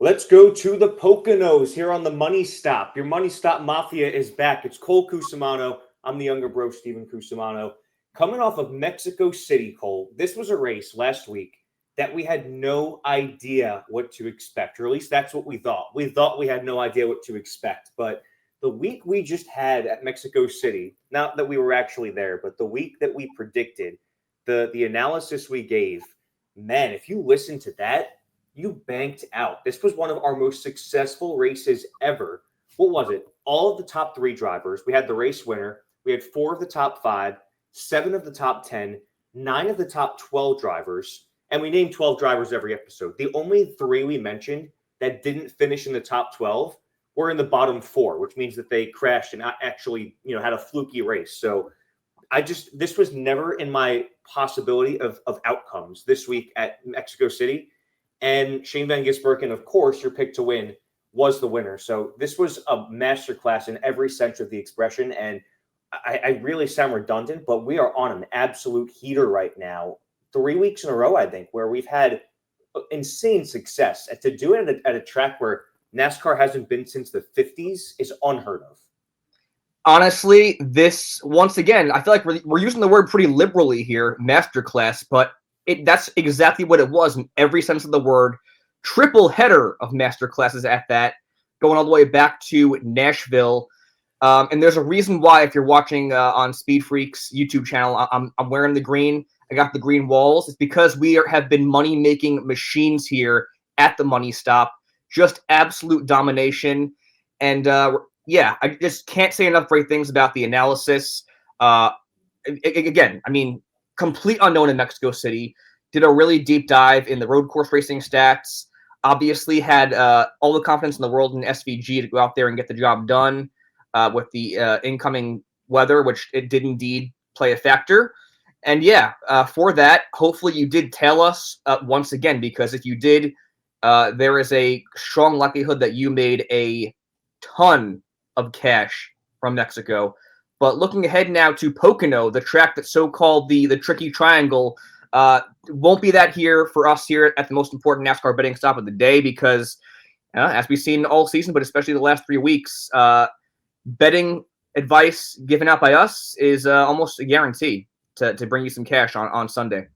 Let's go to the Poconos here on the Money Stop. Your Money Stop Mafia is back. It's Cole Cusumano. I'm the younger bro, Steven Cusumano. Coming off of Mexico City, Cole, this was a race last week that we had no idea what to expect, or at least that's what we thought. We thought we had no idea what to expect, but the week we just had at Mexico City, not that we were actually there, but the week that we predicted, the analysis we gave, man, if you listen to that, you banked out. This was one of our most successful races ever. What was it? All of the top 3 drivers. We had the race winner. We had 4 of the top 5, 7 of the top 10, 9 of the top 12 drivers. And we named 12 drivers every episode. The only 3 we mentioned that didn't finish in the top 12 were in the bottom 4, which means that they crashed and actually, had a fluky race. So this was never in my possibility of outcomes this week at Mexico City. And Shane Van Gisbergen, of course, your pick to win, was the winner. So this was a masterclass in every sense of the expression. And I really sound redundant, but we are on an absolute heater right now. 3 weeks in a row, I think, where we've had insane success. And to do it at a track where NASCAR hasn't been since the 50s is unheard of. Honestly, this, once again, I feel like we're using the word pretty liberally here, masterclass, but that's exactly what it was in every sense of the word. Triple header of masterclasses at that, going all the way back to Nashville. And there's a reason why, if you're watching on SpeedFreaks YouTube channel, I'm wearing the green. I got the green walls. It's because we have been money-making machines here at the Money Stop. Just absolute domination. And I just can't say enough great things about the analysis. Again, complete unknown in Mexico City. Did a really deep dive in the road course racing stats. Obviously had all the confidence in the world in SVG to go out there and get the job done with the incoming weather, which it did indeed play a factor. And for that, hopefully you did tell us once again, because if you did, there is a strong likelihood that you made a ton of cash from Mexico. But looking ahead now to Pocono, the track that's so-called the Tricky Triangle, won't be that here for us here at the most important NASCAR betting stop of the day because, as we've seen all season, but especially the last 3 weeks, betting advice given out by us is almost a guarantee to bring you some cash on Sunday.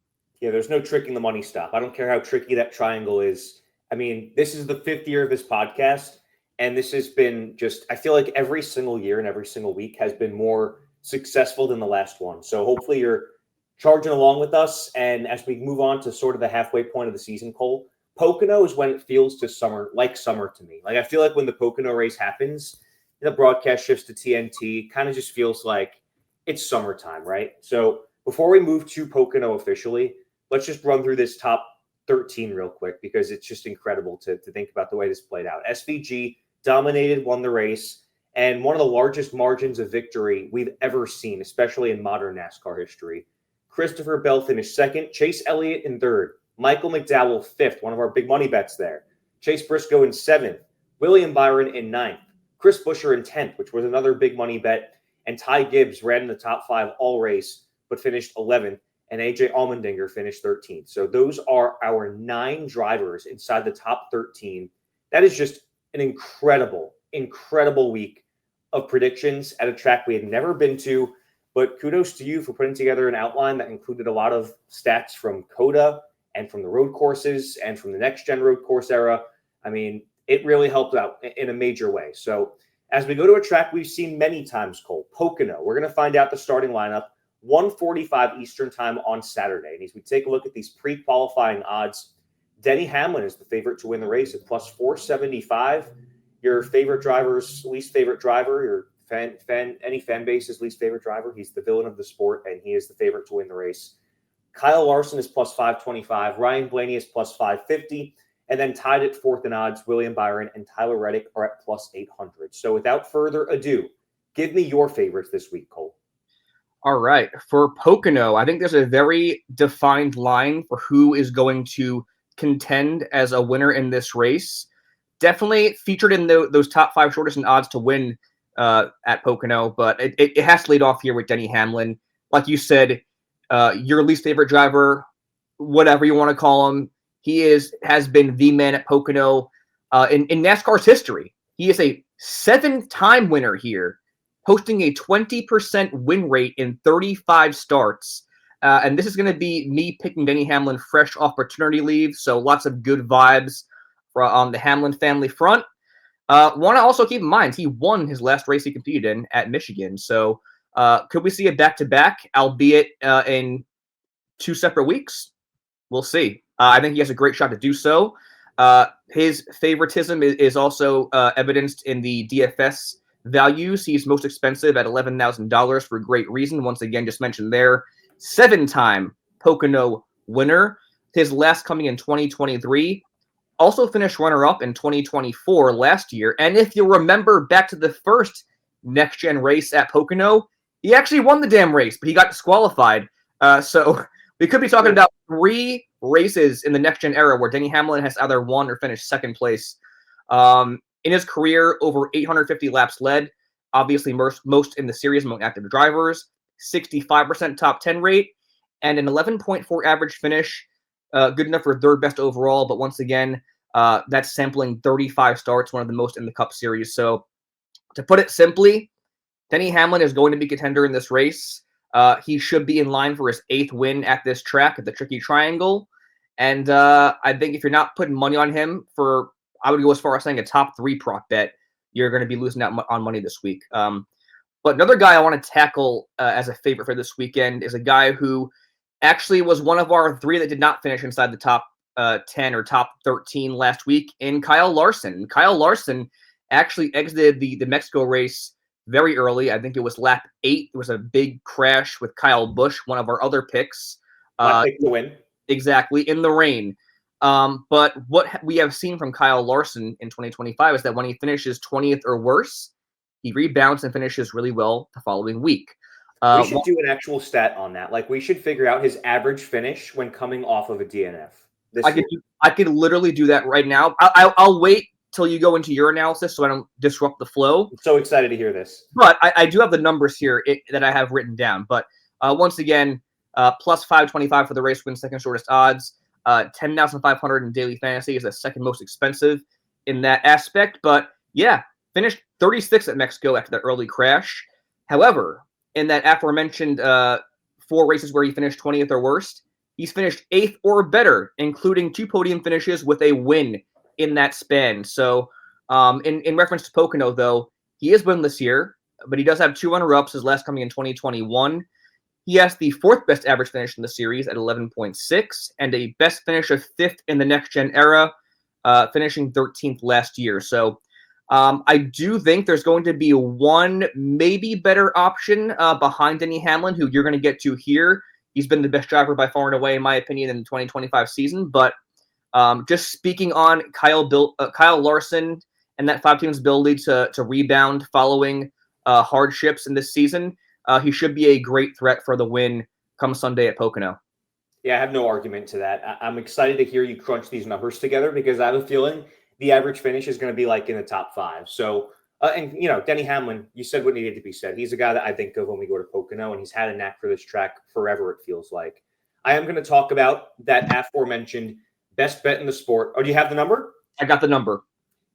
Yeah, there's no tricking the Money Stop. I don't care how tricky that triangle is. This is the 5th year of this podcast. And this has been I feel like every single year and every single week has been more successful than the last one. So hopefully you're charging along with us. And as we move on to sort of the halfway point of the season, Cole, Pocono is when it feels to summer to me. Like I feel like when the Pocono race happens, the broadcast shifts to TNT, kind of just feels like it's summertime, right? So before we move to Pocono officially, let's just run through this top 13 real quick because it's just incredible to think about the way this played out. SVG dominated, won the race, and one of the largest margins of victory we've ever seen, especially in modern NASCAR history. Christopher Bell finished 2nd, Chase Elliott in 3rd, Michael McDowell 5th, one of our big money bets there, Chase Briscoe in 7th, William Byron in 9th, Chris Buescher in 10th, which was another big money bet, and Ty Gibbs ran in the top 5 all race, but finished 11th, and AJ Allmendinger finished 13th. So those are our 9 drivers inside the top 13. That is just an incredible, incredible week of predictions at a track we had never been to. But kudos to you for putting together an outline that included a lot of stats from COTA and from the road courses and from the next-gen road course era. It really helped out in a major way. So as we go to a track we've seen many times, Cole, Pocono, we're going to find out the starting lineup, 1:45 Eastern time on Saturday. And as we take a look at these pre-qualifying odds, Denny Hamlin is the favorite to win the race at plus 475. Your favorite driver's least favorite driver, your any fan base's least favorite driver. He's the villain of the sport, and he is the favorite to win the race. Kyle Larson is plus 525. Ryan Blaney is plus 550. And then tied at 4th in odds, William Byron and Tyler Reddick are at plus 800. So without further ado, give me your favorites this week, Cole. All right. For Pocono, I think there's a very defined line for who is going to contend as a winner in this race. Definitely featured in those top 5 shortest in odds to win at Pocono, but it has to lead off here with Denny Hamlin. Like you said, your least favorite driver, whatever you want to call him, he has been the man at Pocono. in NASCAR's history. He is a 7th-time winner here, posting a 20% win rate in 35 starts. And this is going to be me picking Denny Hamlin fresh off paternity leave, so lots of good vibes on the Hamlin family front. Want to also keep in mind, he won his last race he competed in at Michigan, so could we see a back-to-back, albeit in 2 separate weeks? We'll see. I think he has a great shot to do so. His favoritism is also evidenced in the DFS values. He's most expensive at $11,000 for a great reason. Once again, just mentioned there, 7-time Pocono winner. His last coming in 2023. Also finished runner-up in 2024 last year. And if you remember back to the first next-gen race at Pocono, he actually won the damn race, but he got disqualified. So we could be talking about 3 races in the next-gen era where Denny Hamlin has either won or finished second place. In his career, over 850 laps led, obviously most in the series among active drivers, 65% top 10 rate, and an 11.4 average finish, good enough for 3rd best overall, but once again, that's sampling 35 starts, one of the most in the Cup Series. So to put it simply, Denny Hamlin is going to be contender in this race. He should be in line for his 8th win at this track at the Tricky Triangle. And I think if you're not putting money on him for, I would go as far as saying a top 3 prop bet, you're going to be losing out on money this week. But another guy I want to tackle as a favorite for this weekend is a guy who actually was one of our 3 that did not finish inside the top 10 or top 13 last week in Kyle Larson. Kyle Larson actually exited the Mexico race very early. I think it was lap 8. It was a big crash with Kyle Busch, one of our other picks. Pick to win. Exactly, in the rain. But what we have seen from Kyle Larson in 2025 is that when he finishes 20th or worse, he rebounds and finishes really well the following week. We should do an actual stat on that. Like, we should figure out his average finish when coming off of a DNF. I could literally do that right now. I'll wait till you go into your analysis so I don't disrupt the flow. I'm so excited to hear this. But I do have the numbers here that I have written down. But once again, plus 525 for the race win, second shortest odds. 10,500 in daily fantasy is the second most expensive in that aspect. But yeah, finished 36th at Mexico after that early crash. However, in that aforementioned 4 races where he finished 20th or worst, he's finished 8th or better, including 2 podium finishes with a win in that span. So in reference to Pocono, though, he is winless here, but he does have 2 runner-ups, his last coming in 2021. He has the 4th best average finish in the series at 11.6 and a best finish of 5th in the next-gen era, finishing 13th last year. So I do think there's going to be one maybe better option behind Denny Hamlin, who you're going to get to here. He's been the best driver by far and away, in my opinion, in the 2025 season. But just speaking on Kyle Larson and that 5 team's ability to rebound following hardships in this season, he should be a great threat for the win come Sunday at Pocono. Yeah, I have no argument to that. I'm excited to hear you crunch these numbers together because I have a feeling the average finish is going to be like in the top 5. So, and you know, Denny Hamlin, you said what needed to be said. He's a guy that I think of when we go to Pocono, and he's had a knack for this track forever, it feels like. I am going to talk about that aforementioned best bet in the sport. Oh, do you have the number? I got the number.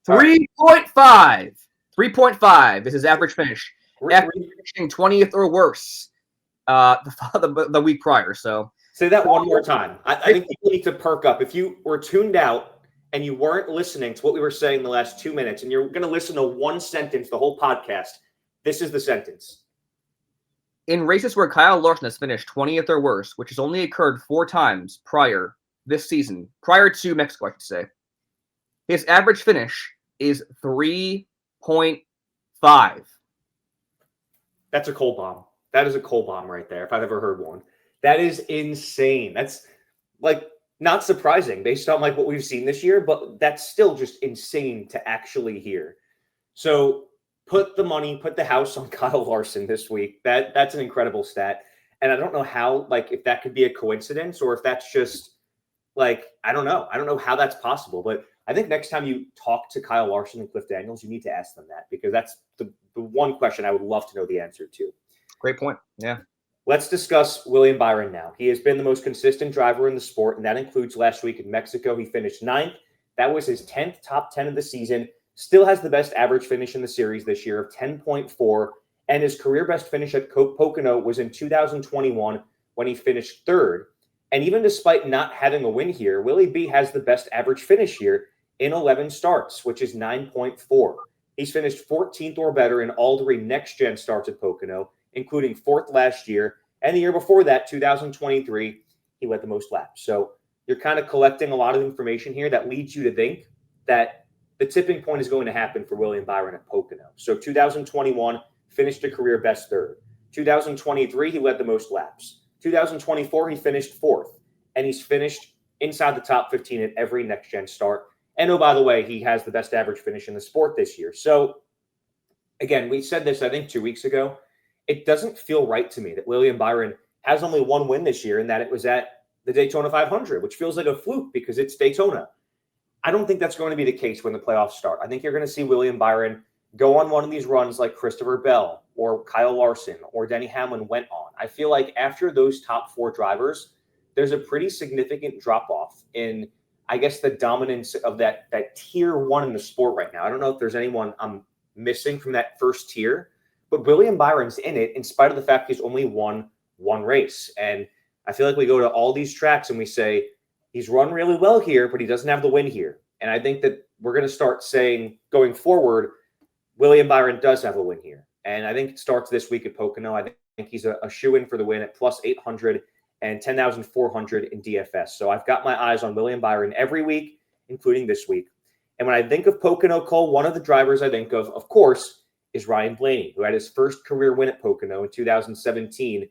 3.5. 3.5 is his average finish. After finishing 20th or worse the week prior. So say that one more time. I think people need to perk up. If you were tuned out and you weren't listening to what we were saying the last 2 minutes, and you're going to listen to one sentence the whole podcast, this is the sentence. In races where Kyle Larson has finished 20th or worse, which has only occurred 4 times prior this season, prior to Mexico, I should say, his average finish is 3.5. That's a cold bomb. That is a cold bomb right there, if I've ever heard one. That is insane. That's like not surprising based on like what we've seen this year, but that's still just insane to actually hear. So put the house on Kyle Larson this week. That's an incredible stat. And I don't know how, like, if that could be a coincidence or if that's just like, I don't know. I don't know how that's possible, but I think next time you talk to Kyle Larson and Cliff Daniels, you need to ask them that because that's the one question I would love to know the answer to. Great point. Yeah. Let's discuss William Byron now. He has been the most consistent driver in the sport, and that includes last week in Mexico. He finished 9th, That was his 10th top 10 of the season. Still has the best average finish in the series this year of 10.4. And his career best finish at Pocono was in 2021 when he finished third. And even despite not having a win here, Willie B has the best average finish here in 11 starts, which is 9.4. He's finished 14th or better in all 3 next-gen starts at Pocono, including 4th last year. And the year before that, 2023, he led the most laps. So you're kind of collecting a lot of information here that leads you to think that the tipping point is going to happen for William Byron at Pocono. So 2021 finished a career best third. 2023, he led the most laps. 2024, he finished 4th. And he's finished inside the top 15 at every next-gen start. And oh, by the way, he has the best average finish in the sport this year. So again, we said this, I think, 2 weeks ago. It doesn't feel right to me that William Byron has only one win this year, and that it was at the Daytona 500, which feels like a fluke because it's Daytona. I don't think that's going to be the case when the playoffs start. I think you're going to see William Byron go on one of these runs like Christopher Bell or Kyle Larson or Denny Hamlin went on. I feel like after those top 4 drivers, there's a pretty significant drop-off in, I guess, the dominance of that tier 1 in the sport right now. I don't know if there's anyone I'm missing from that first tier, but William Byron's in it in spite of the fact he's only won one race. And I feel like we go to all these tracks and we say, he's run really well here, but he doesn't have the win here. And I think that we're going to start saying going forward, William Byron does have a win here. And I think it starts this week at Pocono. I think he's a shoe-in for the win at plus 800 and 10,400 in DFS. So I've got my eyes on William Byron every week, including this week. And when I think of Pocono, Cole, one of the drivers I think of course, is Ryan Blaney, who had his first career win at Pocono in 2017.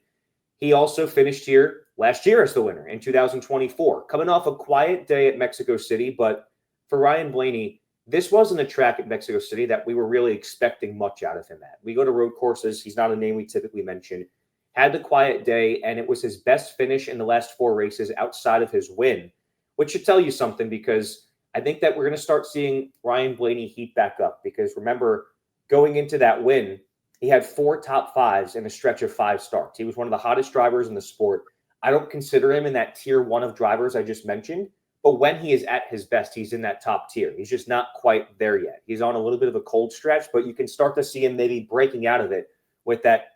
He also finished here last year as the winner in 2024, coming off a quiet day at Mexico City. But for Ryan Blaney, this wasn't a track at Mexico City that we were really expecting much out of him at. We go to road courses. He's not a name we typically mention. Had the quiet day, and it was his best finish in the last 4 races outside of his win, which should tell you something because I think that we're going to start seeing Ryan Blaney heat back up because remember, going into that win, he had 4 top 5s in a stretch of 5 starts. He was one of the hottest drivers in the sport. I don't consider him in that tier 1 of drivers I just mentioned, but when he is at his best, he's in that top tier. He's just not quite there yet. He's on a little bit of a cold stretch, but you can start to see him maybe breaking out of it with that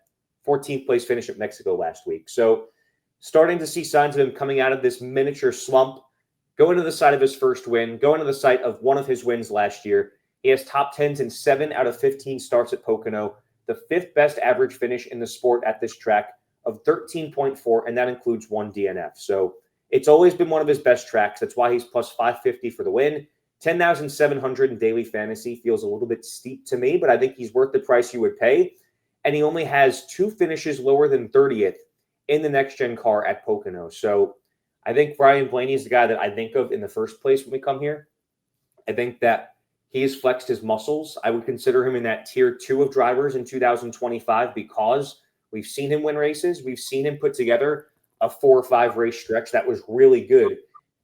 14th place finish at Mexico last week. So starting to see signs of him coming out of this miniature slump, going to the site of his first win, going to the site of one of his wins last year. He has top 10s in 7 out of 15 starts at Pocono, the 5th best average finish in the sport at this track of 13.4, and that includes 1 DNF. So it's always been one of his best tracks. That's why he's plus 550 for the win. 10,700 in daily fantasy feels a little bit steep to me, but I think he's worth the price you would pay. And he only has 2 finishes lower than 30th in the next-gen car at Pocono. So I think Ryan Blaney is the guy that I think of in the first place when we come here. I think that he has flexed his muscles. I would consider him in that tier 2 of drivers in 2025 because we've seen him win races. We've seen him put together a 4 or 5 race stretch that was really good.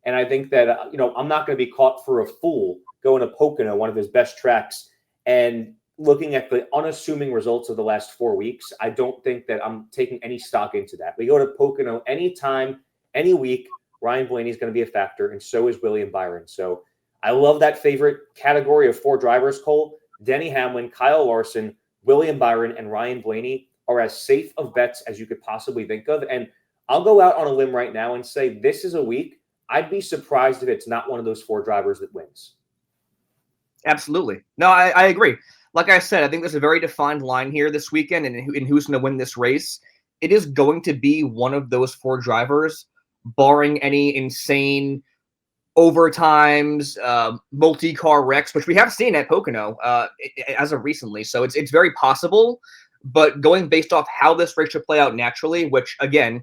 And I think that, I'm not going to be caught for a fool going to Pocono, one of his best tracks, and looking at the unassuming results of the last 4 weeks. I don't think that I'm taking any stock into that. We go to Pocono anytime, any week, Ryan Blaney is going to be a factor, and so is William Byron. So I love that favorite category of 4 drivers, Cole. Denny Hamlin, Kyle Larson, William Byron, and Ryan Blaney are as safe of bets as you could possibly think of. And I'll go out on a limb right now and say this is a week. I'd be surprised if it's not one of those 4 drivers that wins. Absolutely. No, I agree. Like I said, I think there's a very defined line here this weekend in who's going to win this race. It is going to be one of those 4 drivers, barring any insane overtimes, multi-car wrecks, which we have seen at Pocono as of recently. So it's very possible, but going based off how this race should play out naturally, which again,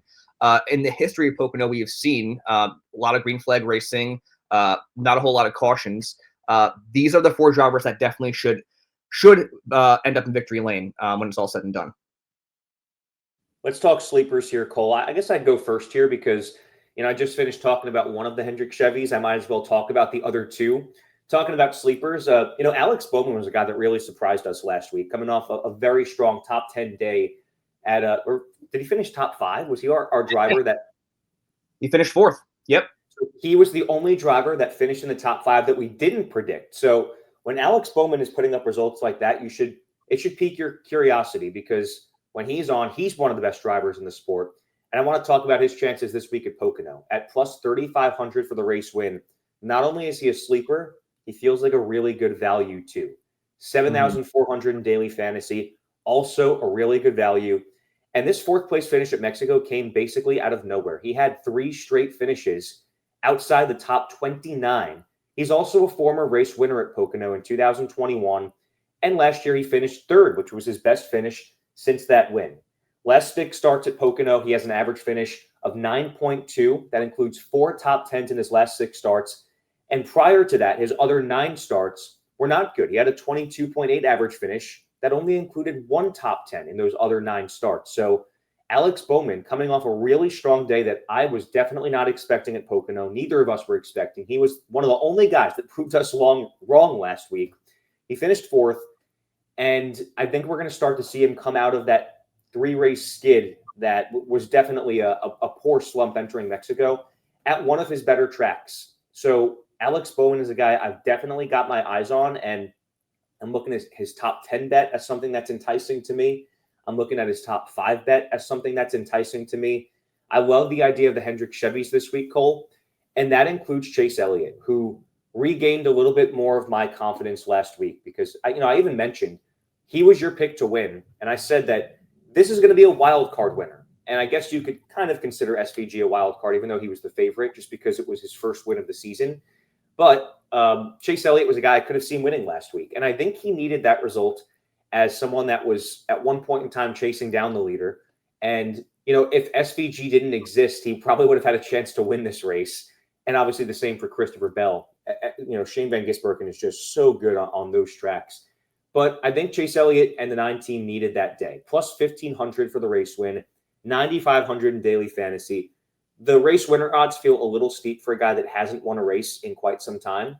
in the history of Pocono, we have seen a lot of green flag racing, not a whole lot of cautions. These are the 4 drivers that definitely should end up in victory lane when it's all said and done. Let's talk sleepers here, Cole. I guess I'd go first here because I just finished talking about one of the Hendrick Chevys. I might as well talk about the other 2. Talking about sleepers, Alex Bowman was a guy that really surprised us last week, coming off a very strong top 10 day at or did he finish top 5? Was he our driver that he finished 4th? Yep. He was the only driver that finished in the top 5 that we didn't predict. So when Alex Bowman is putting up results like that, it should pique your curiosity, because when he's on, he's one of the best drivers in the sport. And I want to talk about his chances this week at Pocono at plus 3,500 for the race win. Not only is he a sleeper, he feels like a really good value too. 7,400 in daily fantasy, also a really good value. And this fourth place finish at Mexico came basically out of nowhere. He had 3 straight finishes outside the top 29. He's also a former race winner at Pocono in 2021. And last year he finished 3rd, which was his best finish since that win. Last 6 starts at Pocono, he has an average finish of 9.2. That includes 4 top 10s in his last 6 starts. And prior to that, his other 9 starts were not good. He had a 22.8 average finish that only included 1 top 10 in those other 9 starts. So Alex Bowman coming off a really strong day that I was definitely not expecting at Pocono. Neither of us were expecting. He was one of the only guys that proved us wrong last week. He finished 4th, and I think we're going to start to see him come out of that 3-race skid that was definitely a poor slump entering Mexico at one of his better tracks. So Alex Bowman is a guy I've definitely got my eyes on, and I'm looking at his top 10 bet as something that's enticing to me. I'm looking at his top 5 bet as something that's enticing to me. I love the idea of the Hendrick Chevys this week, Cole, and that includes Chase Elliott, who regained a little bit more of my confidence last week, because I even mentioned he was your pick to win, and I said that this is going to be a wild card winner. And I guess you could kind of consider SVG a wild card, even though he was the favorite, just because it was his first win of the season. But Chase Elliott was a guy I could have seen winning last week. And I think he needed that result as someone that was at one point in time chasing down the leader. And, if SVG didn't exist, he probably would have had a chance to win this race. And obviously the same for Christopher Bell. Shane Van Gisbergen is just so good on those tracks. But I think Chase Elliott and the 9 team needed that day. Plus 1,500 for the race win, 9,500 in daily fantasy. The race winner odds feel a little steep for a guy that hasn't won a race in quite some time.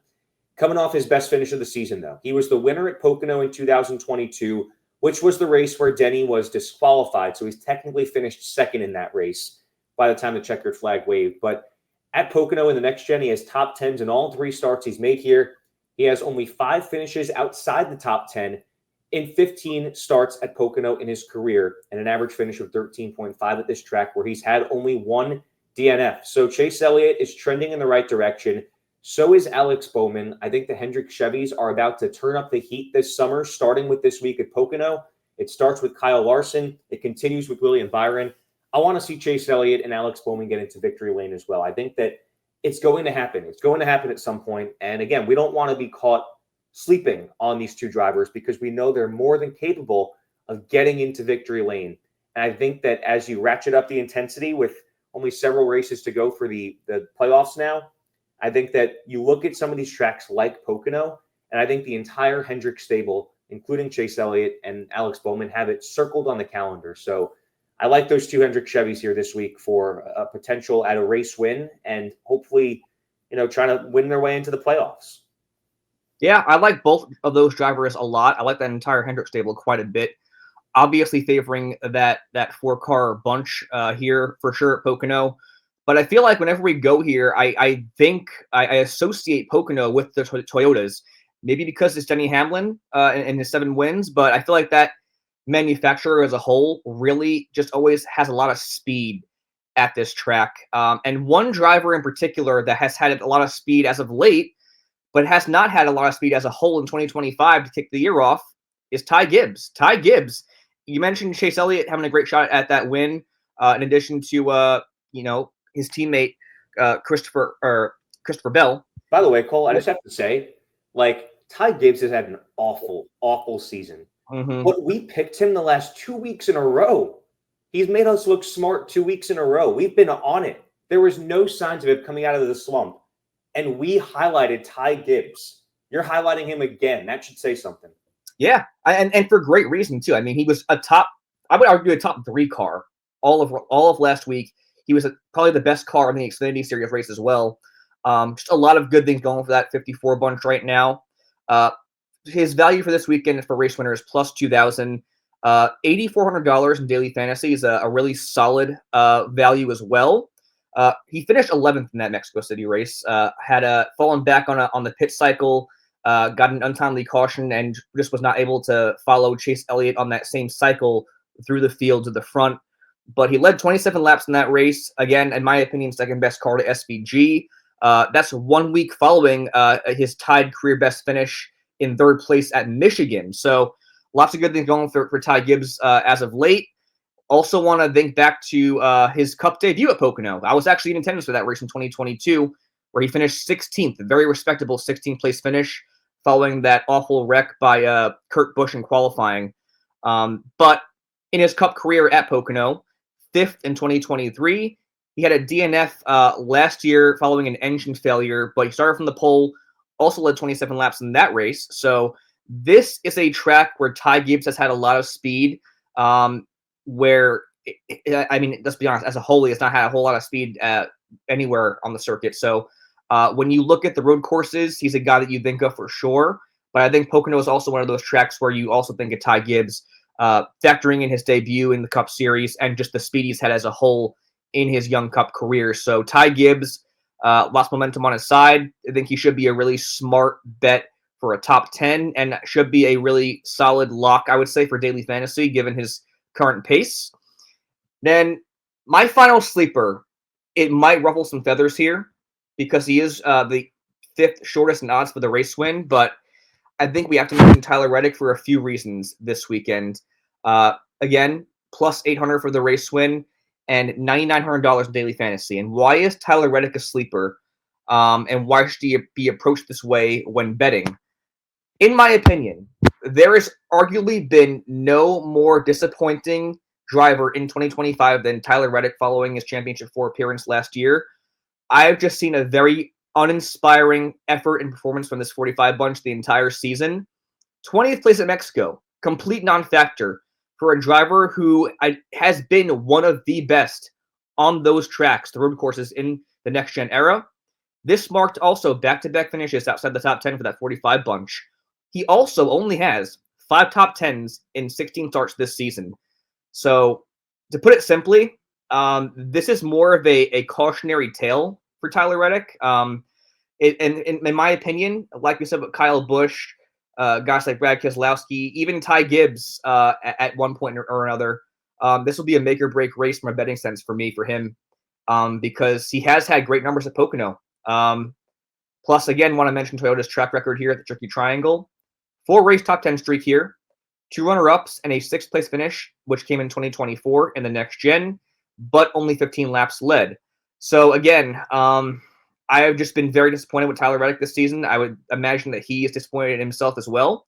Coming off his best finish of the season, though. He was the winner at Pocono in 2022, which was the race where Denny was disqualified. So he's technically finished 2nd in that race by the time the checkered flag waved. But at Pocono in the next gen, he has top 10s in all 3 starts he's made here. He has only 5 finishes outside the top 10 in 15 starts at Pocono in his career, and an average finish of 13.5 at this track, where he's had only 1 DNF. So Chase Elliott is trending in the right direction. So is Alex Bowman. I think the Hendrick Chevys are about to turn up the heat this summer, starting with this week at Pocono. It starts with Kyle Larson. It continues with William Byron. I want to see Chase Elliott and Alex Bowman get into victory lane as well. I think that it's going to happen. It's going to happen at some point. And again, we don't want to be caught sleeping on these 2 drivers, because we know they're more than capable of getting into victory lane. And I think that as you ratchet up the intensity with only several races to go for the playoffs now, I think that you look at some of these tracks like Pocono, and I think the entire Hendrick stable, including Chase Elliott and Alex Bowman, have it circled on the calendar. So I like those 2 Hendrick Chevys here this week for a potential at a race win, and hopefully, trying to win their way into the playoffs. Yeah, I like both of those drivers a lot. I like that entire Hendrick stable quite a bit. Obviously favoring that 4-car bunch here for sure at Pocono. But I feel like whenever we go here, I think I associate Pocono with the Toyotas. Maybe because it's Denny Hamlin and his 7 wins, but I feel like that manufacturer as a whole really just always has a lot of speed at this track. And one driver in particular that has had a lot of speed as of late, but has not had a lot of speed as a whole in 2025 to kick the year off, is Ty Gibbs. Ty Gibbs, you mentioned Chase Elliott having a great shot at that win, in addition to his teammate Christopher Bell. By the way, Cole, I just have to say, Ty Gibbs has had an awful, awful season. Mm-hmm. But we picked him the last 2 weeks in a row. He's made us look smart 2 weeks in a row. We've been on it. There was no signs of it coming out of the slump. And we highlighted Ty Gibbs. You're highlighting him again. That should say something. Yeah, and for great reason too. I mean, he was I would argue a top 3 car all of last week. He was probably the best car in the Xfinity Series race as well. Just a lot of good things going for that 54 bunch right now. His value for this weekend for race winner is plus 2,000. $8,400 in daily fantasy is a really solid value as well. He finished 11th in that Mexico City race. Had fallen back on the pit cycle, got an untimely caution, and just was not able to follow Chase Elliott on that same cycle through the field to the front. But he led 27 laps in that race. Again, in my opinion, second best car to SVG. That's 1 week following his tied career best finish in third place at Michigan. So lots of good things going for Ty Gibbs as of late. Also want to think back to his Cup debut at Pocono. I was actually in attendance for that race in 2022, where he finished 16th, a very respectable 16th place finish, following that awful wreck by Kurt Busch in qualifying. But in his Cup career at Pocono, 5th in 2023. He had a DNF last year following an engine failure, but he started from the pole, also led 27 laps in that race. So this is a track where Ty Gibbs has had a lot of speed, where, I mean, let's be honest, as a whole, he has not had a whole lot of speed anywhere on the circuit. So when you look at the road courses, he's a guy that you think of for sure. But I think Pocono is also one of those tracks where you also think of Ty Gibbs, factoring in his debut in the Cup Series and just the speed he's had as a whole in his young Cup career. So Ty Gibbs lost momentum on his side. I think he should be a really smart bet for a top 10 and should be a really solid lock, I would say, for daily fantasy, given his current pace. Then my final sleeper, it might ruffle some feathers here because he is the 5th shortest in odds for the race win, but I think we have to mention Tyler Reddick for a few reasons this weekend. Again, plus 800 for the race win and $9,900 in daily fantasy. And why is Tyler Reddick a sleeper? And why should he be approached this way when betting? In my opinion, there has arguably been no more disappointing driver in 2025 than Tyler Reddick following his Championship 4 appearance last year. I've just seen a very uninspiring effort and performance from this 45 bunch the entire season. 20th place at Mexico, complete non-factor for a driver who has been one of the best on those tracks, the road courses in the next-gen era. This marked also back-to-back finishes outside the top 10 for that 45 bunch. He also only has 5 top 10s in 16 starts this season. So, to put it simply, this is more of a cautionary tale for Tyler Reddick. In my opinion, like we said with Kyle Busch, guys like Brad Keselowski, even Ty Gibbs at one point or another, this will be a make or break race from a betting sense for him, because he has had great numbers at Pocono. Plus, again, want to mention Toyota's track record here at the Tricky Triangle. 4 race top 10 streak here, 2 runner-ups, and a 6th place finish, which came in 2024 in the next gen, but only 15 laps led. So again, I have just been very disappointed with Tyler Reddick this season. I would imagine that he is disappointed in himself as well.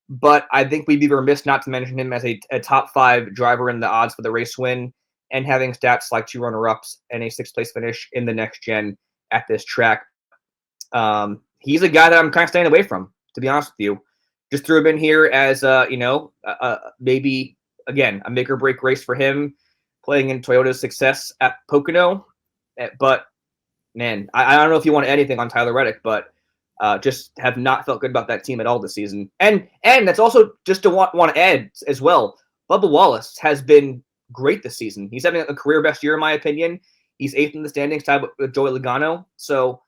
But I think we'd be remiss not to mention him as a top 5 driver in the odds for the race win and having stats like 2 runner-ups and a 6th place finish in the next gen at this track. He's a guy that I'm kind of staying away from, to be honest with you. Just threw him in here as, maybe, again, a make or break race for him, playing in Toyota's success at Pocono. But, man, I don't know if you want anything on Tyler Reddick, but just have not felt good about that team at all this season. And that's also just to want to add as well, Bubba Wallace has been great this season. He's having a career best year, in my opinion. He's 8th in the standings, tied with Joey Logano. So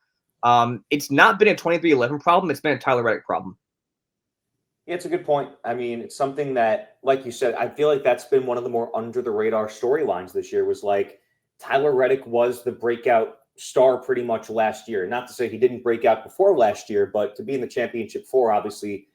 it's not been a 23-11 problem. It's been a Tyler Reddick problem. Yeah, it's a good point. I mean, it's something that, like you said, I feel like that's been one of the more under-the-radar storylines this year was like Tyler Reddick was the breakout star pretty much last year. Not to say he didn't break out before last year, but to be in the Championship 4 obviously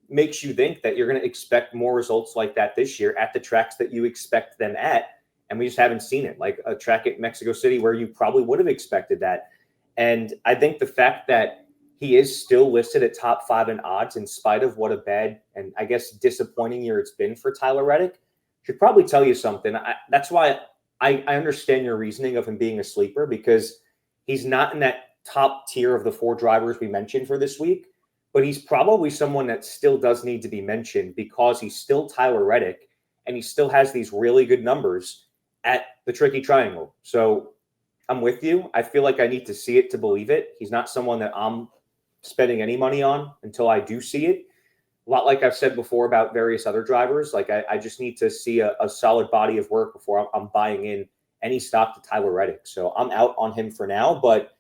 makes you think that you're going to expect more results like that this year at the tracks that you expect them at. And we just haven't seen it. Like a track at Mexico City where you probably would have expected that. And I think the fact that he is still listed at top 5 in odds in spite of what a bad and I guess disappointing year it's been for Tyler Reddick should probably tell you something. That's why I understand your reasoning of him being a sleeper, because he's not in that top tier of the 4 drivers we mentioned for this week, but he's probably someone that still does need to be mentioned because he's still Tyler Reddick and he still has these really good numbers at the Tricky Triangle. So I'm with you. I feel like I need to see it to believe it. He's not someone that I'm spending any money on until I do see it. A lot like I've said before about various other drivers. Like I just need to see a solid body of work before I'm buying in any stock to Tyler Reddick. So I'm out on him for now, but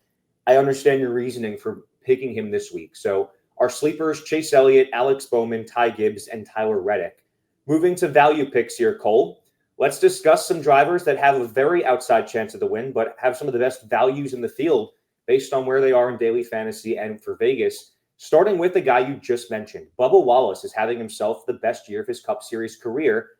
I understand your reasoning for picking him this week. So our sleepers, Chase Elliott, Alex Bowman, Ty Gibbs, and Tyler Reddick. Moving to value picks here, Cole. Let's discuss some drivers that have a very outside chance of the win, but have some of the best values in the field based on where they are in daily fantasy and for Vegas. Starting with the guy you just mentioned, Bubba Wallace is having himself the best year of his Cup Series career.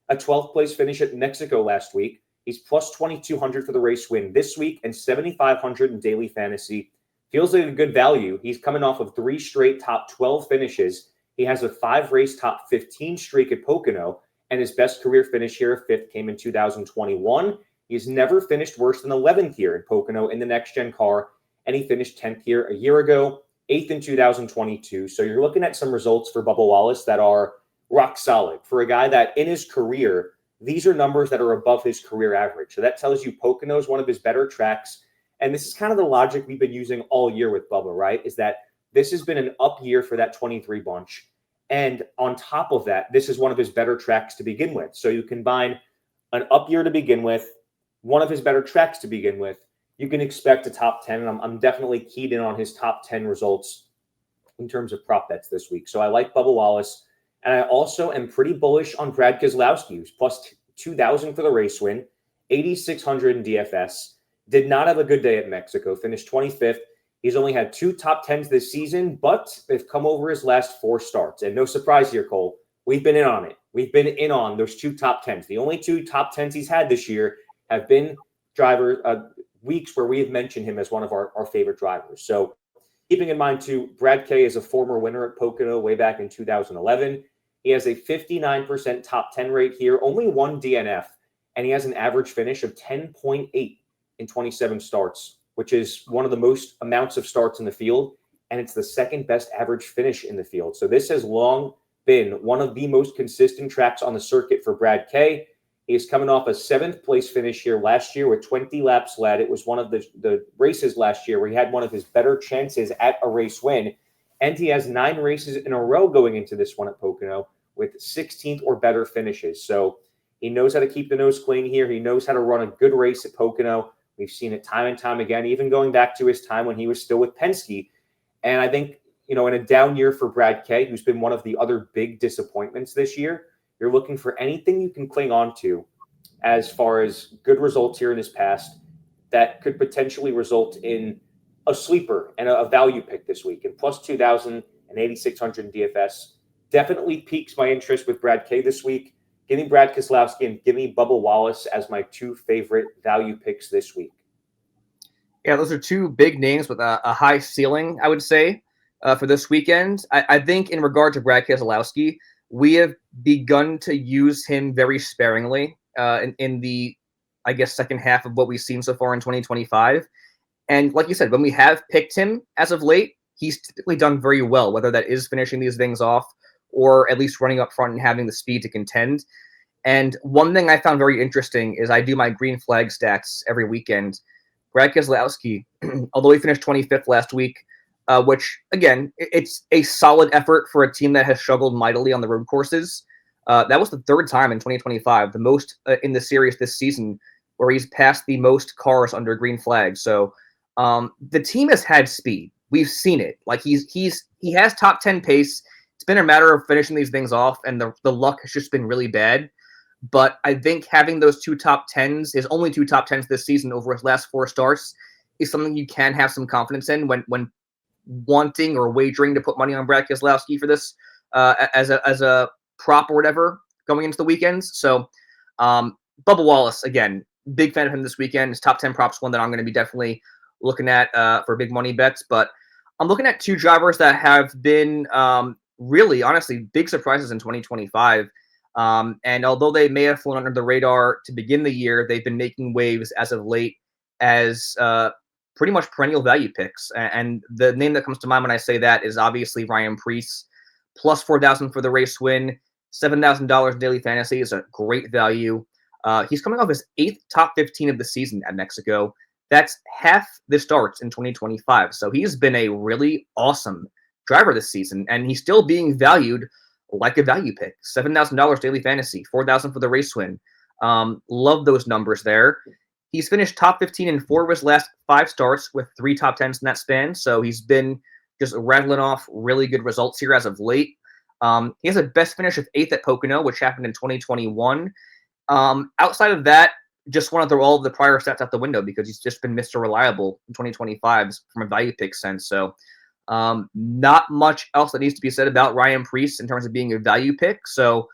A 12th place finish at Mexico last week. He's plus 2,200 for the race win this week and 7,500 in daily fantasy. Feels like a good value. He's coming off of 3 straight top 12 finishes. He has a 5-race top 15 streak at Pocono, and his best career finish here of 5th came in 2021. He's never finished worse than 11th here at Pocono in the next-gen car, and he finished 10th here a year ago, 8th in 2022. So you're looking at some results for Bubba Wallace that are rock solid. For a guy that in his career, these are numbers that are above his career average. So that tells you Pocono is one of his better tracks. And this is kind of the logic we've been using all year with Bubba, right? Is that this has been an up year for that 23 bunch. And on top of that, this is one of his better tracks to begin with. So you combine an up year to begin with, one of his better tracks to begin with, you can expect a top 10. And I'm definitely keyed in on his top 10 results in terms of prop bets this week. So I like Bubba Wallace. And I also am pretty bullish on Brad Keselowski, who's plus 2,000 for the race win, 8,600 in DFS. Did not have a good day at Mexico, finished 25th. He's only had 2 top 10s this season, but they've come over his last 4 starts. And no surprise here, Cole, we've been in on it. We've been in on those 2 top 10s. The only 2 top 10s he's had this year have been weeks where we have mentioned him as one of our favorite drivers. So keeping in mind, too, Brad K is a former winner at Pocono way back in 2011. He has a 59% top 10 rate here, only 1 DNF, and he has an average finish of 10.8 in 27 starts, which is one of the most amounts of starts in the field, and it's the second best average finish in the field. So this has long been one of the most consistent tracks on the circuit for Brad K. He is coming off a 7th place finish here last year with 20 laps led. It was one of the races last year where he had one of his better chances at a race win. And he has 9 races in a row going into this one at Pocono with 16th or better finishes. So he knows how to keep the nose clean here. He knows how to run a good race at Pocono. We've seen it time and time again, even going back to his time when he was still with Penske. And I think, in a down year for Brad K, who's been one of the other big disappointments this year, you're looking for anything you can cling on to as far as good results here in his past that could potentially result in a sleeper and a value pick this week. And plus 2,000 and 8,600 in DFS definitely piques my interest with Brad K this week. Give me Brad Keselowski and give me Bubba Wallace as my 2 favorite value picks this week. Yeah, those are 2 big names with a high ceiling, I would say, for this weekend. I think in regard to Brad Keselowski, we have begun to use him very sparingly in the, I guess, second half of what we've seen so far in 2025. And like you said, when we have picked him as of late, he's typically done very well, whether that is finishing these things off or at least running up front and having the speed to contend. And one thing I found very interesting is I do my green flag stats every weekend. Brad Keselowski, although he finished 25th last week, which, again, it's a solid effort for a team that has struggled mightily on the road courses. That was the 3rd time in 2025, the most in the series this season, where he's passed the most cars under green flag. So the team has had speed. We've seen it. Like he has top 10 pace. It's been a matter of finishing these things off, and the luck has just been really bad. But I think having those 2 top 10s, his only 2 top 10s this season over his last 4 starts, is something you can have some confidence in when wanting or wagering to put money on Brad Keselowski for this as a prop or whatever going into the weekends. So Bubba Wallace, again, big fan of him this weekend. His top 10 props, one that I'm going to be definitely looking at for big money bets. But I'm looking at 2 drivers that have been really, honestly, big surprises in 2025. And although they may have flown under the radar to begin the year, they've been making waves as of late as pretty much perennial value picks. And the name that comes to mind when I say that is obviously Ryan Preece. Plus 4,000 for the race win, $7,000 in daily fantasy is a great value. He's coming off his 8th top 15 of the season at Mexico. That's half the starts in 2025. So he's been a really awesome driver this season, and he's still being valued like a value pick. $7,000 daily fantasy, $4,000 for the race win. Love those numbers there. He's finished top 15 in 4 of his last 5 starts with 3 top 10s in that span. So he's been just rattling off really good results here as of late. He has a best finish of 8th at Pocono, which happened in 2021. Outside of that, just want to throw all of the prior stats out the window because he's just been Mr. Reliable in 2025 from a value pick sense. So not much else that needs to be said about Ryan Preece in terms of being a value pick. So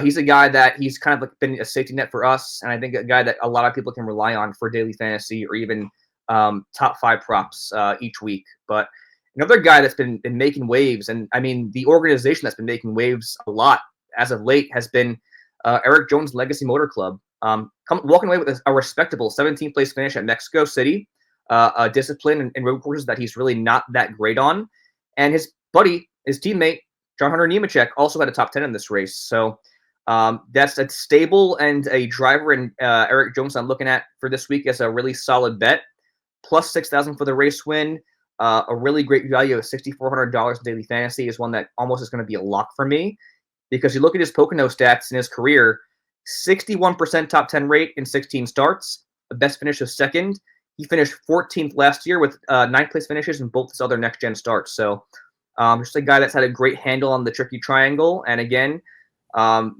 he's a guy that he's kind of like been a safety net for us, and I think a guy that a lot of people can rely on for daily fantasy or even top 5 props each week. But another guy that's been making waves, and I mean the organization that's been making waves a lot as of late has been Eric Jones' Legacy Motor Club. Walking away with a respectable 17th place finish at Mexico City, a discipline and road courses that he's really not that great on. And his buddy, his teammate, John Hunter Nemechek, also had a top 10 in this race. So that's a stable and a driver in Eric Jones I'm looking at for this week as a really solid bet. Plus 6,000 for the race win. A really great value of $6,400 in daily fantasy is one that almost is going to be a lock for me because you look at his Pocono stats in his career, 61% top 10 rate in 16 starts, a best finish of 2nd. He finished 14th last year with 9th place finishes in both his other next-gen starts. So just a guy that's had a great handle on the tricky triangle. And again,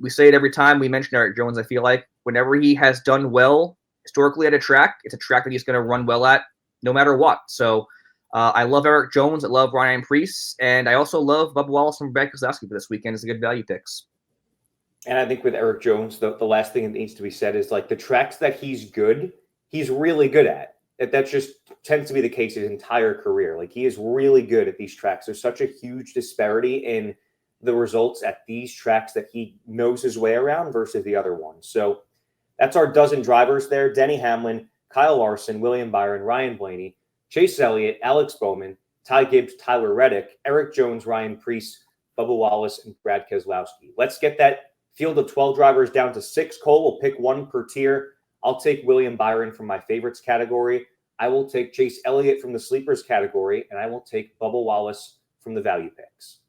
we say it every time we mention Eric Jones, I feel like. Whenever he has done well historically at a track, it's a track that he's going to run well at no matter what. So I love Eric Jones. I love Ryan Preece. And I also love Bubba Wallace and Brad Keselowski for this weekend as a good value picks. And I think with Eric Jones, the last thing that needs to be said is like the tracks that he's good, he's really good at. That just tends to be the case his entire career. Like he is really good at these tracks. There's such a huge disparity in the results at these tracks that he knows his way around versus the other ones. So that's our dozen drivers there. Denny Hamlin, Kyle Larson, William Byron, Ryan Blaney, Chase Elliott, Alex Bowman, Ty Gibbs, Tyler Reddick, Eric Jones, Ryan Preece, Bubba Wallace, and Brad Keselowski. Let's get that field of 12 drivers down to 6. Cole, we'll pick one per tier. I'll take William Byron from my favorites category. I will take Chase Elliott from the sleepers category, and I will take Bubba Wallace from the value picks.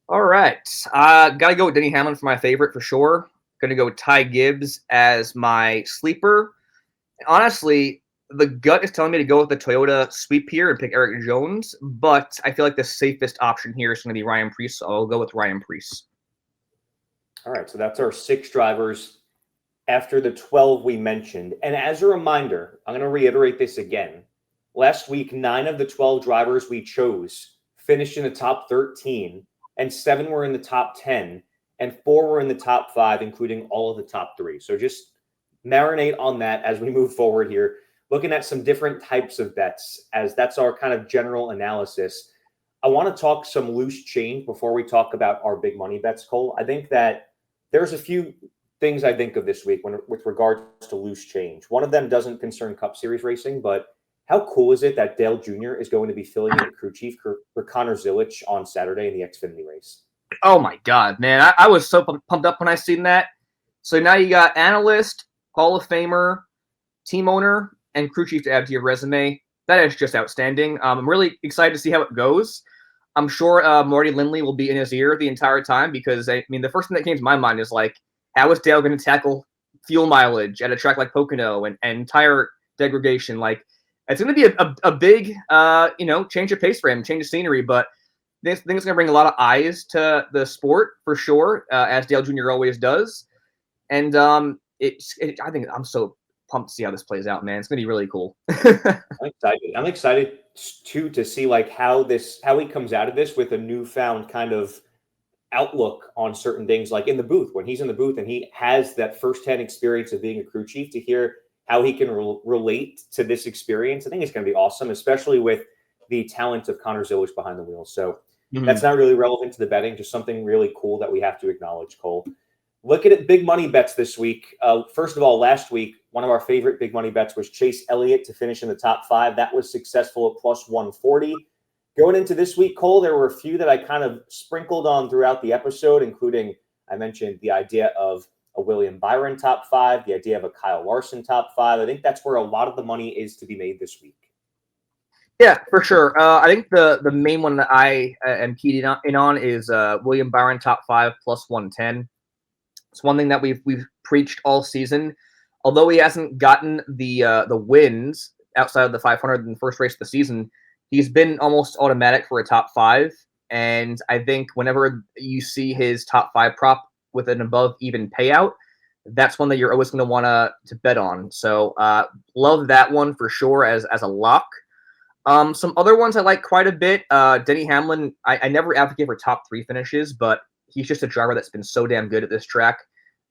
All right. Got to go with Denny Hamlin for my favorite for sure. Going to go with Ty Gibbs as my sleeper. Honestly, the gut is telling me to go with the Toyota sweep here and pick Eric Jones, but I feel like the safest option here is going to be Ryan Preece, so I'll go with Ryan Preece. All right, so that's our 6 drivers after the 12 we mentioned. And as a reminder, I'm going to reiterate this again. Last week, 9 of the 12 drivers we chose finished in the top 13, and 7 were in the top 10, and 4 were in the top 5, including all of the top 3. So just marinate on that as we move forward here, looking at some different types of bets, as that's our kind of general analysis. I want to talk some loose change before we talk about our big money bets, Cole. I think that there's a few things I think of this week with regards to loose change. One of them doesn't concern Cup Series racing, but how cool is it that Dale Jr. is going to be filling in crew chief for Connor Zilich on Saturday in the Xfinity race? Oh, my God, man. I was so pumped up when I seen that. So now you got analyst, Hall of Famer, team owner, and crew chief to add to your resume. That is just outstanding. I'm really excited to see how it goes. I'm sure Marty Lindley will be in his ear the entire time because, I mean, the first thing that came to my mind is, like, how is Dale going to tackle fuel mileage at a track like Pocono and tire degradation? Like, it's going to be a big, change of pace for him, change of scenery, but this thing is going to bring a lot of eyes to the sport for sure, as Dale Jr. always does. And I think I'm so pumped to see how this plays out, man. It's going to be really cool. I'm excited too to see like how he comes out of this with a newfound kind of outlook on certain things, like in the booth, when he's in the booth and he has that firsthand experience of being a crew chief, to hear how he can relate to this experience. I think it's going to be awesome, especially with the talent of Connor Zilich behind the wheel. So that's not really relevant to the betting, just something really cool that we have to acknowledge, Cole. Looking at big money bets this week. First of all, last week, one of our favorite big money bets was Chase Elliott to finish in the top 5. That was successful at plus 140. Going into this week, Cole, there were a few that I kind of sprinkled on throughout the episode, including I mentioned the idea of a William Byron top 5, the idea of a Kyle Larson top 5. I think that's where a lot of the money is to be made this week. Yeah, for sure. I think the main one that I am keyed in on is William Byron top 5 plus 110. It's one thing that we've preached all season. Although he hasn't gotten the wins outside of the 500 in the first race of the season, he's been almost automatic for a top 5. And I think whenever you see his top 5 prop with an above even payout, that's one that you're always going to want to bet on. So love that one for sure as a lock. Some other ones I like quite a bit. Denny Hamlin, I never advocate for top 3 finishes, but he's just a driver that's been so damn good at this track.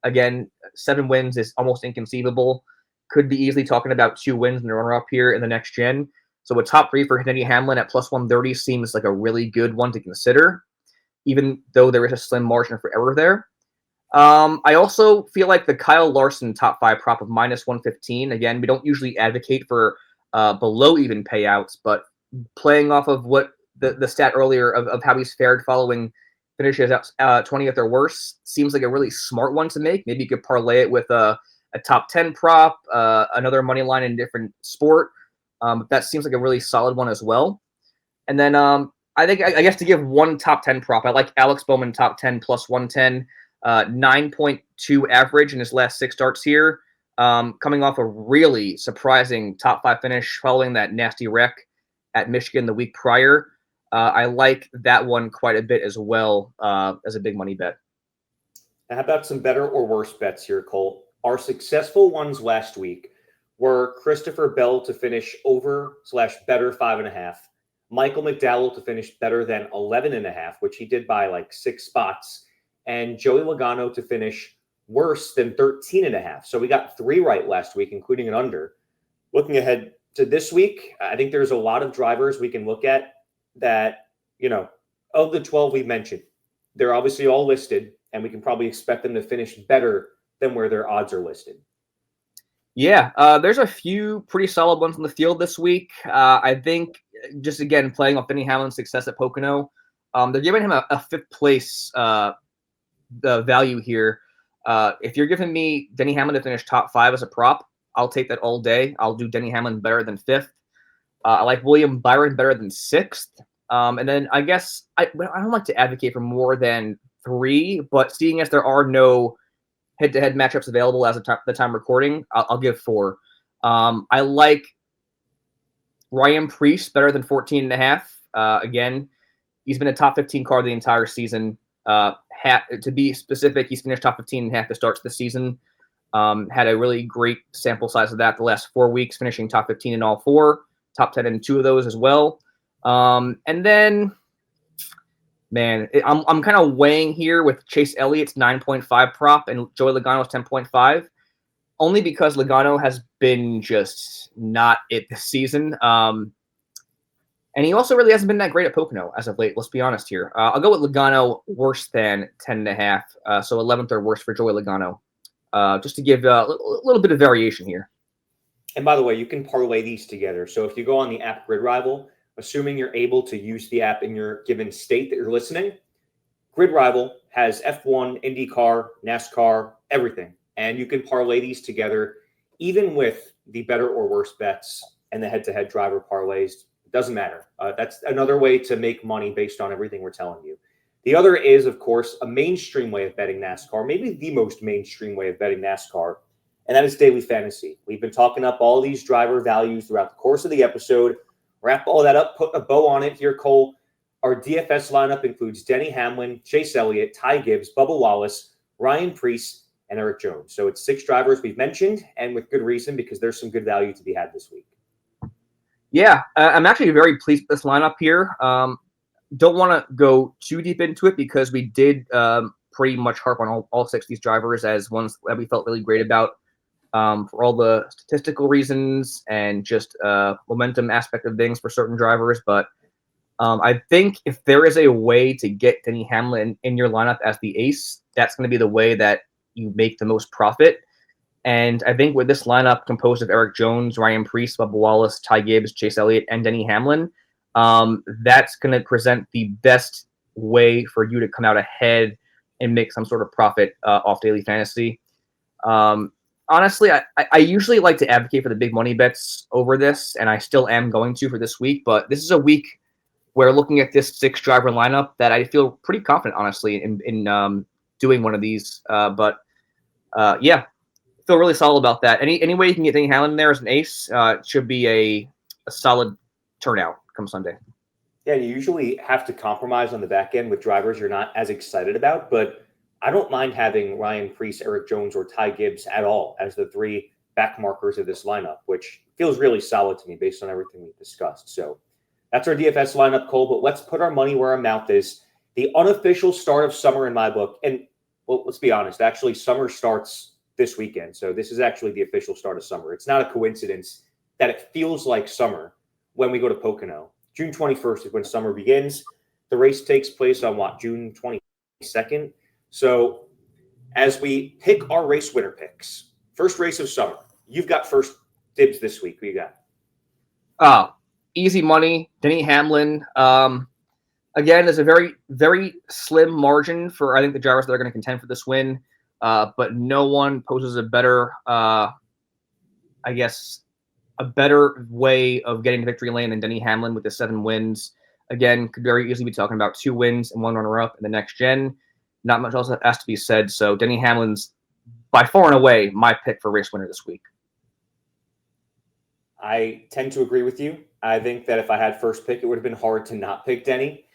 Again, 7 wins is almost inconceivable. Could be easily talking about 2 wins in the runner-up here in the next gen. So a top 3 for Denny Hamlin at plus 130 seems like a really good one to consider, even though there is a slim margin for error there. I also feel like the Kyle Larson top 5 prop of minus 115. Again, we don't usually advocate for below even payouts, but playing off of what the stat earlier of how he's fared following finishes 20th or worse seems like a really smart one to make. Maybe you could parlay it with a top 10 prop, another money line in a different sport. That seems like a really solid one as well. And then I guess to give one top 10 prop, I like Alex Bowman top 10 plus 110, 9.2 average in his last 6 starts here. Coming off a really surprising top 5 finish following that nasty wreck at Michigan the week prior. I like that one quite a bit as well as a big money bet. Now, how about some better or worse bets here, Cole? Our successful ones last week were Christopher Bell to finish over/better 5.5, Michael McDowell to finish better than 11.5, which he did by like 6 spots, and Joey Logano to finish worse than 13.5. So we got 3 right last week, including an under. Looking ahead to this week, I think there's a lot of drivers we can look at that, of the 12 we mentioned, they're obviously all listed, and we can probably expect them to finish better than where their odds are listed. Yeah, there's a few pretty solid ones in the field this week. I think just, again, playing off Denny Hamlin's success at Pocono, they're giving him a 5th place the value here. If you're giving me Denny Hamlin to finish top 5 as a prop, I'll take that all day. I'll do Denny Hamlin better than 5th. I like William Byron better than 6th. And then I guess I don't like to advocate for more than 3, but seeing as there are no head-to-head matchups available as of the time recording, I'll give 4. I like Ryan Preece better than 14.5. Again, he's been a top 15 car the entire season. To be specific, he's finished top 15.5 to start the season. Had a really great sample size of that the last 4 weeks, finishing top 15 in all 4, top 10 in 2 of those as well. And then, man, I'm kind of weighing here with Chase Elliott's 9.5 prop and Joey Logano's 10.5, only because Logano has been just not it this season. And he also really hasn't been that great at Pocono as of late. Let's be honest here. I'll go with Logano worse than 10.5, so 11th or worse for Joey Logano, just to give a little bit of variation here. And by the way, you can parlay these together. So if you go on the app Grid Rival, assuming you're able to use the app in your given state that you're listening, Grid Rival has F1, IndyCar, NASCAR, everything. And you can parlay these together, even with the better or worse bets and the head-to-head driver parlays. It doesn't matter. That's another way to make money based on everything we're telling you. The other is, of course, a mainstream way of betting NASCAR, maybe the most mainstream way of betting NASCAR, and that is daily fantasy. We've been talking up all these driver values throughout the course of the episode. Wrap all that up, put a bow on it here, Cole. Our DFS lineup includes Denny Hamlin, Chase Elliott, Ty Gibbs, Bubba Wallace, Ryan Preece, and Eric Jones. So it's 6 drivers we've mentioned, and with good reason, because there's some good value to be had this week. Yeah, I'm actually very pleased with this lineup here. Don't want to go too deep into it because we did pretty much harp on all 6 of these drivers as ones that we felt really great about for all the statistical reasons and just momentum aspect of things for certain drivers. But I think if there is a way to get Denny Hamlin in your lineup as the ace, that's going to be the way that you make the most profit. And I think with this lineup composed of Eric Jones, Ryan Preece, Bubba Wallace, Ty Gibbs, Chase Elliott, and Denny Hamlin, that's going to present the best way for you to come out ahead and make some sort of profit off daily fantasy. Honestly, I usually like to advocate for the big money bets over this, and I still am going to for this week. But this is a week where, looking at this 6-driver lineup, that I feel pretty confident, honestly, in doing one of these. But Yeah, feel really solid about that. Any way you can get Denny Hamlin there as an ace, it should be a solid turnout come Sunday. Yeah, you usually have to compromise on the back end with drivers you're not as excited about, but I don't mind having Ryan Preece, Eric Jones, or Ty Gibbs at all as the three back markers of this lineup, which feels really solid to me based on everything we've discussed. So that's our DFS lineup, Cole, but let's put our money where our mouth is. The unofficial start of summer in my book, and well, let's be honest, actually, summer starts this weekend. So this is actually the official start of summer. It's not a coincidence that it feels like summer when we go to Pocono. June 21st is when summer begins. The race takes place on what, June 22nd? So as we pick our race winner picks, first race of summer, you've got first dibs this week. Who you got? Easy money, Denny Hamlin. Again, there's a very, very slim margin for, I think, the drivers that are going to contend for this win. But no one poses a better, I guess, a better way of getting to victory lane than Denny Hamlin with the 7 wins. Again, could very easily be talking about 2 wins and 1 runner-up in the next gen. Not much else has to be said. So Denny Hamlin's by far and away my pick for race winner this week. I tend to agree with you. I think that if I had first pick, it would have been hard to not pick Denny.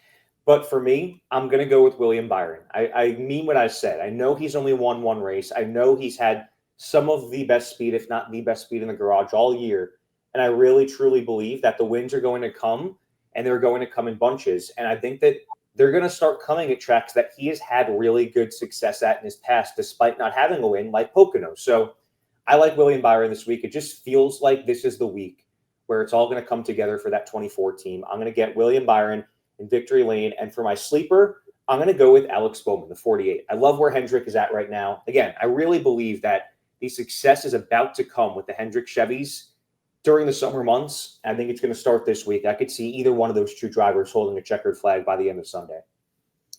But for me, I'm going to go with William Byron. I mean what I said. I know he's only won 1 race. I know he's had some of the best speed, if not the best speed in the garage all year. And I really, truly believe that the wins are going to come, and they're going to come in bunches. And I think that they're going to start coming at tracks that he has had really good success at in his past, despite not having a win, like Pocono. So I like William Byron this week. It just feels like this is the week where it's all going to come together for that 24 team. I'm going to get William Byron in victory lane. And for my sleeper, I'm going to go with Alex Bowman, the 48. I love where Hendrick is at right now. Again, I really believe that the success is about to come with the Hendrick Chevys during the summer months. I think it's going to start this week. I could see either one of those 2 drivers holding a checkered flag by the end of Sunday.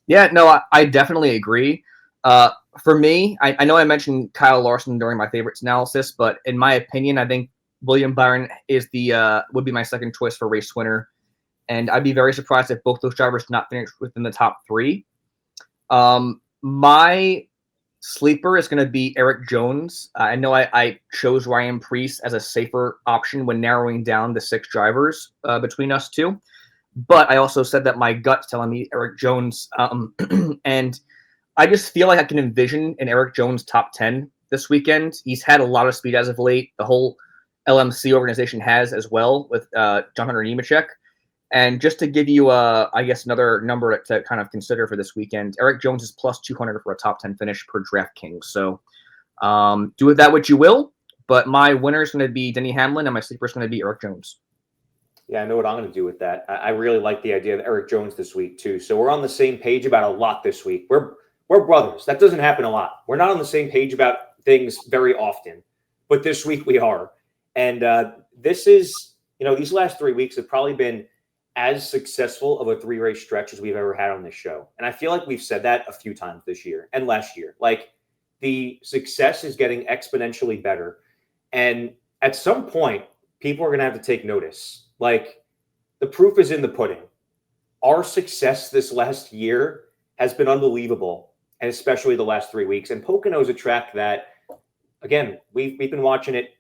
Yeah, no, I definitely agree. For me, I know I mentioned Kyle Larson during my favorites analysis, but in my opinion, I think William Byron is would be my second choice for race winner. And I'd be very surprised if both those drivers did not finish within the top 3. My sleeper is going to be Eric Jones. I know I chose Ryan Preece as a safer option when narrowing down the 6 drivers between us 2. But I also said that my gut's telling me Eric Jones. And I just feel like I can envision an Eric Jones top 10 this weekend. He's had a lot of speed as of late. The whole LMC organization has as well with John Hunter Nemechek. And just to give you, I guess, another number to kind of consider for this weekend, Eric Jones is plus 200 for a top 10 finish per DraftKings. So do with that what you will. But my winner is going to be Denny Hamlin, and my sleeper is going to be Eric Jones. Yeah, I know what I'm going to do with that. I really like the idea of Eric Jones this week, too. So we're on the same page about a lot this week. We're brothers. That doesn't happen a lot. We're not on the same page about things very often. But this week we are. And this is, these last 3 weeks have probably been as successful of a 3-race stretch as we've ever had on this show. And I feel like we've said that a few times this year and last year. Like, the success is getting exponentially better. And at some point, people are going to have to take notice. Like, the proof is in the pudding. Our success this last year has been unbelievable, and especially the last 3 weeks. And Pocono is a track that, again, we've been watching it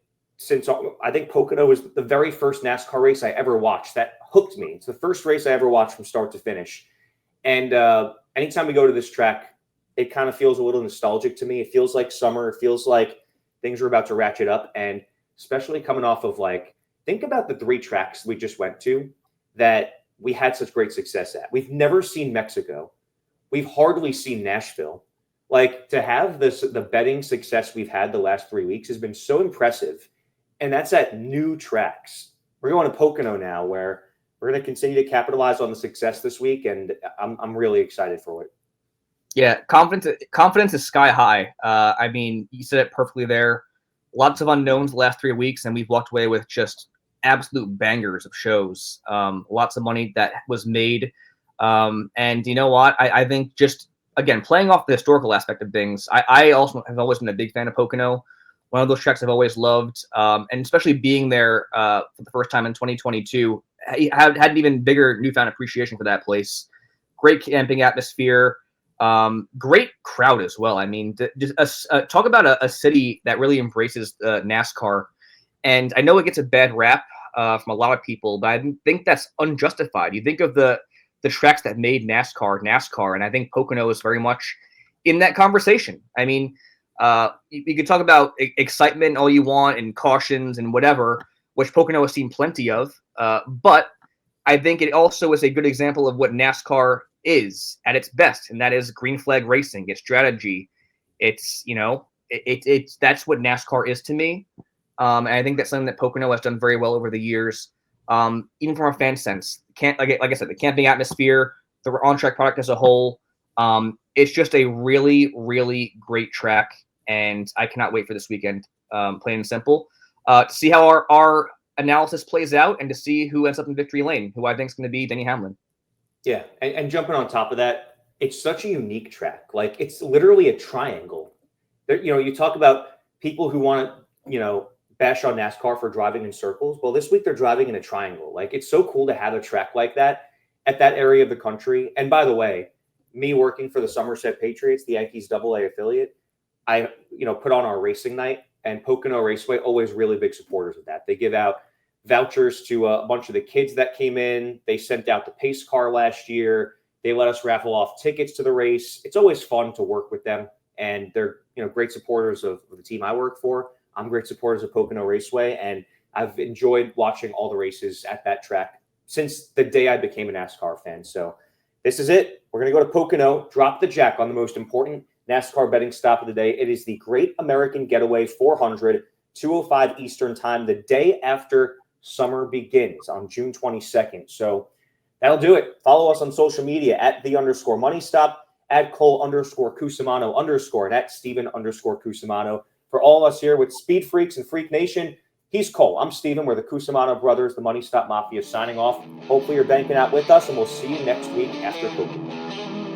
since, I think Pocono was the very first NASCAR race I ever watched that hooked me. It's the first race I ever watched from start to finish. And anytime we go to this track, it kind of feels a little nostalgic to me. It feels like summer. It feels like things are about to ratchet up. And especially coming off of, like, think about the 3 tracks we just went to that we had such great success at. We've never seen Mexico. We've hardly seen Nashville. Like, to have the betting success we've had the last 3 weeks has been so impressive. And that's at new tracks. We're going to Pocono now, where we're going to continue to capitalize on the success this week, and I'm really excited for it. Yeah, confidence is sky high. I mean, you said it perfectly there. Lots of unknowns the last 3 weeks, and we've walked away with just absolute bangers of shows. Lots of money that was made. And you know what? I think just, again, playing off the historical aspect of things, I also have always been a big fan of Pocono. One of those tracks I've always loved, and especially being there for the first time in 2022, I had an even bigger newfound appreciation for that place. Great camping atmosphere. Great crowd as well. I mean, talk about a city that really embraces NASCAR. And I know it gets a bad rap from a lot of people, but I think that's unjustified. You think of the tracks that made NASCAR, and I think Pocono is very much in that conversation. I mean, you could talk about excitement all you want and cautions and whatever, which Pocono has seen plenty of. But I think it also is a good example of what NASCAR is at its best, and that is green flag racing. It's strategy. It's it's that's what NASCAR is to me. And I think that's something that Pocono has done very well over the years. Even from a fan sense, like I said, the camping atmosphere, the on-track product as a whole. It's just a really, really great track, and I cannot wait for this weekend. Plain and simple, to see how our analysis plays out and to see who ends up in victory lane, who I think is going to be Denny Hamlin. Yeah, and jumping on top of that, it's such a unique track. Like, it's literally a triangle. There, you talk about people who want to, bash on NASCAR for driving in circles. Well, this week they're driving in a triangle. Like, it's so cool to have a track like that at that area of the country. And by the way, me working for the Somerset Patriots, the Yankees AA affiliate, I, put on our racing night, and Pocono Raceway, always really big supporters of that. They give out vouchers to a bunch of the kids that came in. They sent out the pace car last year. They let us raffle off tickets to the race. It's always fun to work with them, and they're great supporters of the team I work for. I'm great supporters of Pocono Raceway, and I've enjoyed watching all the races at that track since the day I became a NASCAR fan. So this is it. We're going to go to Pocono, drop the jack on the most important NASCAR betting stop of the day. It is the Great American Getaway 400, 2:05 Eastern time, the day after summer begins on June 22nd. So that'll do it. Follow us on social media at @the_money_stop, at Cole_Cusumano_, and at Steven_Cusumano. For all us here with Speed Freaks and Freak Nation, he's Cole. I'm Steven. We're the Cusumano brothers, the Money Stop Mafia, signing off. Hopefully you're banking out with us, and we'll see you next week after Pocono.